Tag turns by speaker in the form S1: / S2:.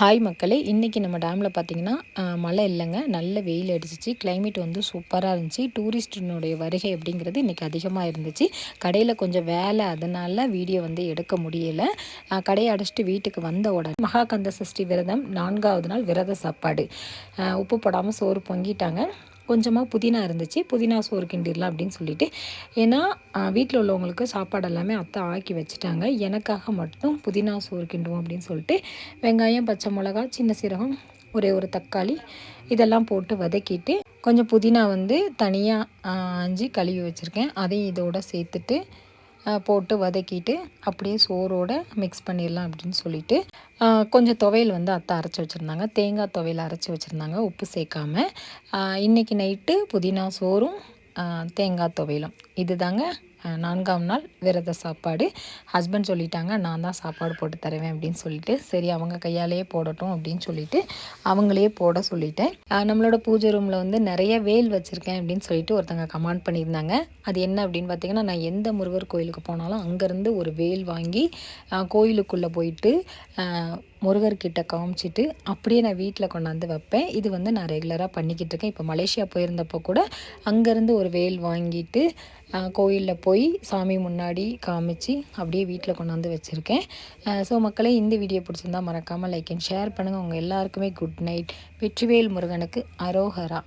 S1: Hi மக்களே, இன்றைக்கி நம்ம டேமில் பார்த்திங்கன்னா மழை இல்லைங்க, நல்ல வெயில் அடிச்சிச்சு. கிளைமேட் வந்து சூப்பராக இருந்துச்சு. டூரிஸ்டினுடைய வருகை அப்படிங்கிறது இன்றைக்கி அதிகமாக இருந்துச்சு. கடையில் கொஞ்சம் வேலை, அதனால் வீடியோ வந்து எடுக்க முடியலை. கடையை அடைச்சிட்டு வீட்டுக்கு வந்த உடனே மகாகந்த சஷ்டி விரதம் 4வது நாள் விரத சாப்பாடு. உப்பு போடாமல் சோறு பொங்கிட்டாங்க. கொஞ்சமாக புதினா இருந்துச்சு, புதினா சோறு கிண்டிடலாம் அப்படின்னு சொல்லிட்டு. ஏன்னா வீட்டில் உள்ளவங்களுக்கு சாப்பாடு எல்லாமே அத்தை ஆக்கி வச்சுட்டாங்க. எனக்காக மட்டும் புதினா சோறு கிண்டுவோம் அப்படின்னு சொல்லிட்டு வெங்காயம், பச்சை மிளகா, சின்ன சீரகம், ஒரே ஒரு தக்காளி இதெல்லாம் போட்டு வதக்கிட்டு, கொஞ்சம் புதினா வந்து தனியாக ஆஞ்சி கழுவி வச்சுருக்கேன். அதையும் இதோடு சேர்த்துட்டு போட்டு வதக்கிட்டு அப்படியே சோறோடு மிக்ஸ் பண்ணிடலாம் அப்படின்னு சொல்லிட்டு கொஞ்சம் துவையல் வந்து அத்தை அரைச்சி வச்சுருந்தாங்க. தேங்காய் துவையல் அரைச்சி வச்சுருந்தாங்க, உப்பு சேர்க்காம. இன்றைக்கி நைட்டு புதினா சோறும் தேங்காய் துவையலும். இது தாங்க 4ஆம் நாள் விரத சாப்பாடு. ஹஸ்பண்ட் சொல்லிட்டாங்க, நான் தான் சாப்பாடு போட்டு தருவேன் அப்படின்னு சொல்லிட்டு, சரி அவங்க கையாலேயே போடட்டும் அப்படின்னு சொல்லிட்டு அவங்களே போட சொல்லிட்டேன். நம்மளோட பூஜை ரூமில் வந்து நிறைய வேல் வச்சுருக்கேன் அப்படின்னு சொல்லிட்டு ஒருத்தங்க கமெண்ட் பண்ணியிருந்தாங்க. அது என்ன அப்படின்னு பார்த்தீங்கன்னா, நான் எந்த முருகர் கோயிலுக்கு போனாலும் அங்கேருந்து ஒரு வேல் வாங்கி கோயிலுக்குள்ளே போயிட்டு முருகர்கிட்ட காமிச்சிட்டு அப்படியே நான் வீட்டில் கொண்டாந்து வைப்பேன். இது வந்து நான் ரெகுலராக பண்ணிக்கிட்டு இருக்கேன். இப்போ மலேசியா போயிருந்தப்போ கூட அங்கேருந்து ஒரு வேல் வாங்கிட்டு கோயிலில் போய் சாமி முன்னாடி காமிச்சு அப்படியே வீட்டில் கொண்டாந்து வச்சுருக்கேன். ஸோ மக்களே, இந்த வீடியோ பிடிச்சிருந்தால் மறக்காமல் லைக் அண்ட் ஷேர் பண்ணுங்கள். உங்கள் எல்லாருக்குமே குட் நைட். வெற்றிவேல் முருகனுக்கு அரோகரா.